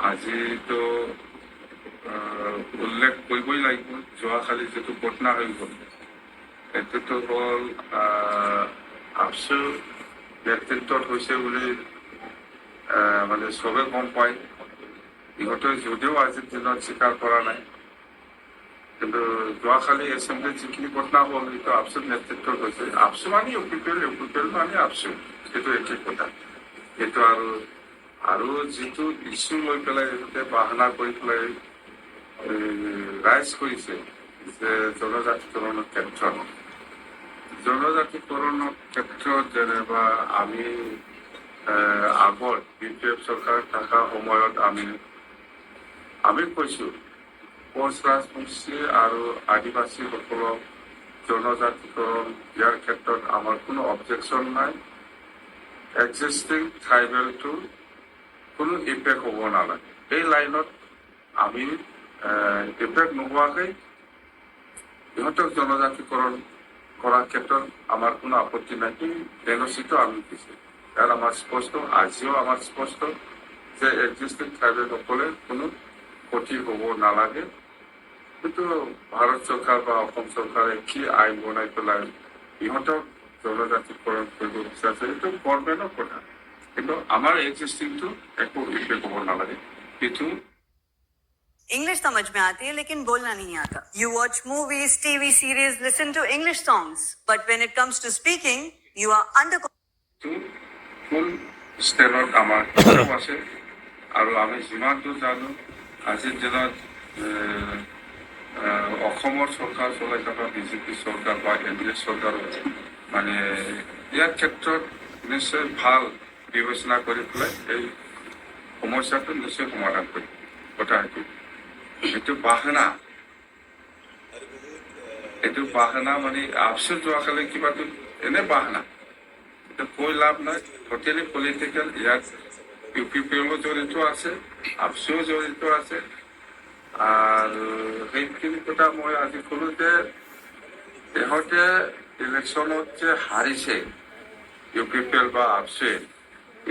আজিতো উল্লেখ কৰিবই লাগিব যোৱাকালি যিটো ঘটনা হৈ গ'ল এইটোতো হ'ল আফচু নেতৃত্বত হৈছে বুলি মানে চবে গম পায়। ইহঁতে যদিও আজিৰ দিনত স্বীকাৰ কৰা নাই, কিন্তু যোৱাকালি এছেম্বলিত যিখিনি ঘটনা হ'ল সেইটো আফচুৰ নেতৃত্বত হৈছে। আফচু মানে ইউ পি পি এল মানে আফচু, সেইটো একেই কথা। সেইটো আৰু যিটো ইছ্যু লৈ পেলাই ইহঁতে বাহানা কৰি পেলাই ৰাইজ কৰিছে যে জনজাতিকৰণৰ ক্ষেত্ৰত যেনিবা আমি আগত BPF চৰকাৰ থকা সময়ত আমি কৈছো কোচ ৰাজবংশী আৰু আদিবাসীসকলক জনজাতিকৰণ দিয়াৰ ক্ষেত্ৰত আমাৰ কোনো অবজেকশ্যন নাই। এক্সিষ্টিং ট্ৰাইবেলটো কোনো ইফেক্ট হ'ব নালাগে। এই লাইনত আমি ইফেক্ট নোহোৱাকৈ ইহঁতক জনজাতিকৰণ কৰাৰ ক্ষেত্ৰত আমাৰ কোনো আপত্তি নাই। এনঅচিটো আমি দিছো। ইয়াত আমাৰ স্পষ্ট, আজিও আমাৰ স্পষ্ট যে এক্সিষ্টিং ট্ৰাইবেলসকলে কোনো ক্ষতি হ'ব নালাগে। কিন্তু ভাৰত চৰকাৰ বা অসম চৰকাৰে কি আইন বনাই পেলাই ইহঁতক জনজাতিকৰণ কৰিব বিচাৰিছে এইটো গভৰ্ণমেণ্টৰ কথা। কিন্তু আমাৰ এক্সিষ্টিংটো একো ইফেক্ট হ'ব নালাগে। কিন্তু इंग्लिश समझ में आती है लेकिन बोलना नहीं आता. You watch movies, TV series, listen to English songs, but when it comes to speaking, you are under. ফুল ষ্টেলত আমাৰ আছে আৰু আমি যিমানটো জানো আজিৰ দিনত অসমৰ চৰকাৰ চলাই থকা বিজেপি চৰকাৰ বা NDA চৰকাৰ মানে ইয়াৰ ক্ষেত্ৰত নিশ্চয় ভাল বিবেচনা কৰি পেলাই এই সমস্যাটো নিশ্চয় সমাধান কৰিব। কথা এইটো বাহানা মানে আফচোচ যোৱাকালি কিবাটো এনে বাহানা কৈ লাভ নাই। Totally political. ইয়াত UPPL জড়িত আছে, আফচুও জড়িত আছে। আৰু সেইখিনি কথা মই আজি ক'লো যে ইহঁতে ইলেকশ্যনত যে হাৰিছে UPPL বা আফচুৱে,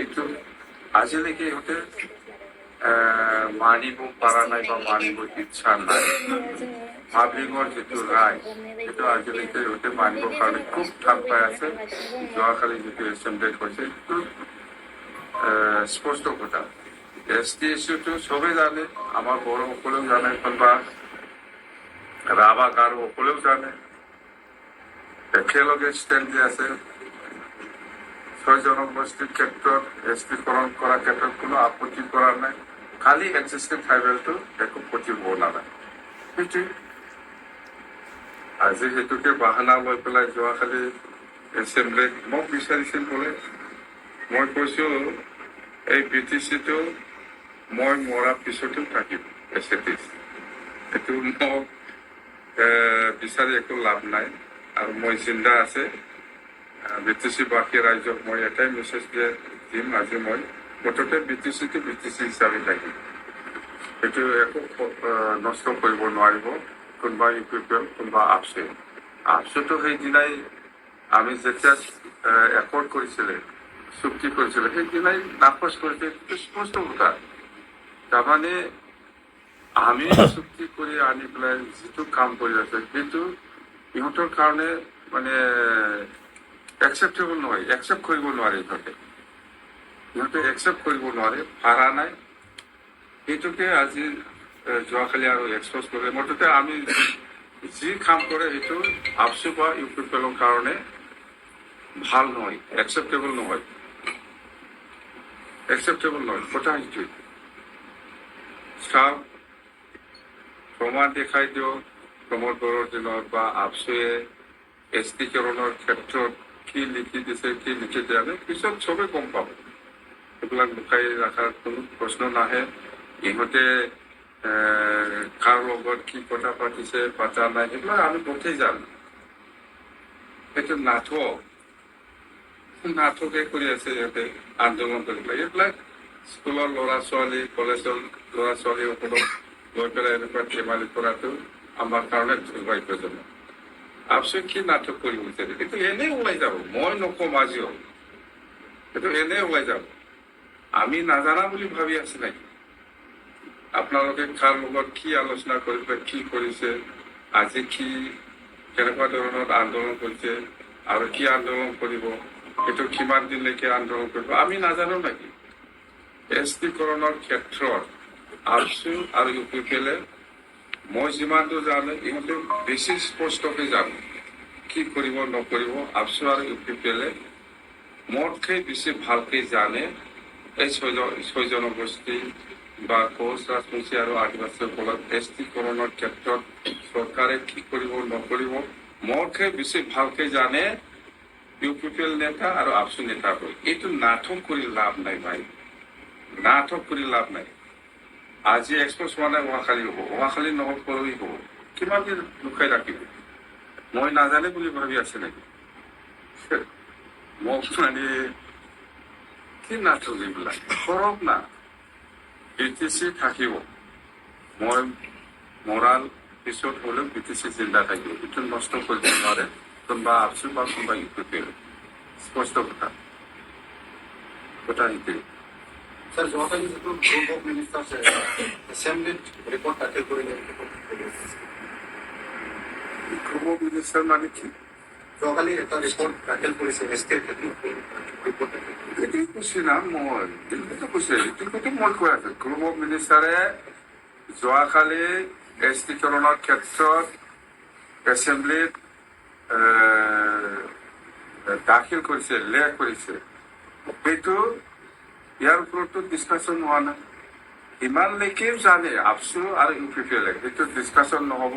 এইটো আজিলৈকে ইহঁতে মানিব পৰা নাই বা মানিব ইচ্ছা নাই। পাব্লিকৰ যিটো ৰায় সেইটো আজিলৈকে ইহঁতে মানিবৰ কাৰণে খুব টান পাই আছে। যোৱাকালি যিটো এছেম্বলিত হৈছে সেইটো স্পষ্ট কথা। ST ইছ্যুটো চবেই জানে, আমাৰ বড়োসকলেও জানে, কোনোবা ৰাভা গাৰোসকলেও জানে। একেলগে ষ্টেণ্ড দি আছে। 6 জনগোষ্ঠীৰ ক্ষেত্ৰত STকৰণ কৰাৰ ক্ষেত্ৰত কোনো আপত্তি কৰা নাই। খালি এক্সিষ্টিং ট্ৰাইবেলটো একো ক্ষতি হ'ব নালাগে। সেইটোৱে আজি সেইটোকে বাহানা লৈ পেলাই যোৱাকালি এছেম্বলিত মোক বিচাৰিছিল বোলে। মই কৈছো এই BTCটো মই মৰাৰ পিছতো থাকিম। এইটো মোক বিচাৰি একো লাভ নাই আৰু মই জিন্দা আছে। BTC বাকী ৰাইজক মই এটাই মেছেজ দিম, আজি মই মুঠতে BTCটো BTC হিচাপে থাকিম। এইটো একো নষ্ট কৰিব নোৱাৰিব কোনোবা UPPL কোনোবা আফচুটো সেইদিনাই আমি যেতিয়া একৰ্ড কৰিছিলে, চুক্তি কৰিছিলে, সেইদিনাই নাকচ কৰিছে। স্পষ্ট কথা। তাৰমানে আমি চুক্তি কৰি আনি পেলাই যিটো কাম কৰি আছে সেইটো ইহঁতৰ কাৰণে মানে একচেপ্টেবল নহয়, একচেপ্ট কৰিব নোৱাৰে। ইহঁতে একচেপ্ট কৰিব নোৱাৰে, পাৰা নাই। সেইটোকে আজি যোৱাকালি আৰু এক্সপ'জ কৰে। মুঠতে আমি যি কাম কৰে সেইটো আফচু বা UPPLৰ কাৰণে ভাল নহয়, একচেপ্টেবল নহয়। কথা সেইটোৱে। চাওক, প্ৰমাণ দেখাই দিয়ক প্ৰমোদ বড়োৰ দিনত বা আফচুৱে STকৰণৰ ক্ষেত্ৰত কি লিখি দিছে, কি লিখি দিয়া নাই, পিছত চবে গম পাব। সেইবিলাক লুকাই ৰখাৰ কোনো প্ৰশ্ন নাহে। ইহঁতে কাৰ লগত কি কথা পাতিছে, পাতা নাই, সেইবিলাক আমি গোটেই জানো। সেইটো নাটকে কৰি আছে ইহঁতে আন্দোলন কৰি পেলাই। এইবিলাক স্কুলৰ ল'ৰা ছোৱালী, কলেজৰ ল'ৰা ছোৱালীসকলক লৈ পেলাই এনেকুৱা ধেমালি কৰাটো আমাৰ কাৰণে দুৰ্ভাগ্যজনক। আফচুৱে কি নাটক কৰিব বিচাৰে কিন্তু এনেই ওলাই যাব। মই নকম আজিও, সেইটো এনেই ওলাই যাব। আমি নাজানা বুলি ভাবি আছো নেকি? আপোনালোকে কাৰ লগত কি আলোচনা কৰিছে, কি কৰিছে, আজি কি কেনেকুৱা ধৰণৰ আন্দোলন কৰিছে আৰু কি আন্দোলন কৰিব, এইটো কিমান দিনলৈকে আন্দোলন কৰিব আমি নাজানো নেকি? এছটিকৰণৰ ক্ষেত্ৰত আপচু আৰু ইউ পি পি এলে মই যিমানটো জানো ইহঁতে বেছি স্পষ্টকৈ জানো কি কৰিব নকৰিব। আপচু আৰু ইউ পি পি এলে মোতকৈ বেছি ভালকৈ জানে এই ছয় জনগোষ্ঠী বা কোচ ৰাজবংশী আৰু আদিবাসীসকলক এছটিকৰণৰ ক্ষেত্ৰত চৰকাৰে কি কৰিব নকৰিব মোতকৈ বেছি ভালকৈ জানে ইউ পি পি এল নেতা আৰু আপচু নেতাবোৰ। এইটো নাটক কৰি লাভ নাই ভাই, নাটক কৰি লাভ নাই। আজি এক্সপ'জ হোৱা নাই, অহাকালি হ'ব, অহাকালি নহওক পৰহি হ'ব। কিমান দিন লুকাই ৰাখিব? মই নাজানে বুলি ভাবি আছে নেকি? মোক মানে কি নাটক এইবিলাক কৰক না। বি টি চি থাকিব, মই মৰাৰ পিছত হ'লেও বি টি চি জিন্দা থাকিব। এইটো নষ্ট কৰিব নোৱাৰে কোনোবা আপচু বা কোনোবা ইউ পি পি এল। স্পষ্ট কথা সেইটোৱে। স্যাৰ যোৱাকালি যিটো গ্ৰুপ অফ মিনিষ্টাৰ্ছে এছেম্বলিত ৰিপৰ্ট দাখিল কৰিলে, গ্ৰুপ অফ মিনিষ্টাৰ মানে কি? যোৱাকালি এটা ৰিপৰ্ট দাখিল কৰিছে এছটিৰ ক্ষেত্ৰত ৰিপৰ্ট দাখিল কৰিছে। এইটোৱে কৈছে না মই, এইটো কৈছে, এইটো কথা মই কৈ আছো। গ্ৰুপ অফ মিনিষ্টাৰে যোৱাকালি এছটিকৰণৰ ক্ষেত্ৰত এছেম্বলিত দাখিল কৰিছে, লেখ কৰিছে। সেইটো ইয়াৰ ওপৰতো ডিছকাশ্যন হোৱা নাই। ইমানলৈকে জানে আপচু আৰু ইউ পি পি এলে, সেইটো ডিছকাশ্যন নহ'ব।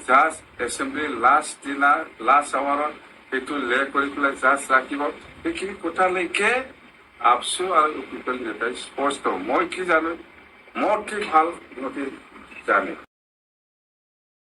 জাষ্ট এছেম্বলিৰ লাষ্ট দিনা লাষ্ট আৱাৰত সেইটো লেখ কৰি পেলাই জাষ্ট ৰাখিব। সেইখিনি কথালৈকে আপচু আৰু ইউ পি পি এল নেতাই স্পষ্ট। মই কি জানো, মোৰ কি ভাল সিহঁতে জানে।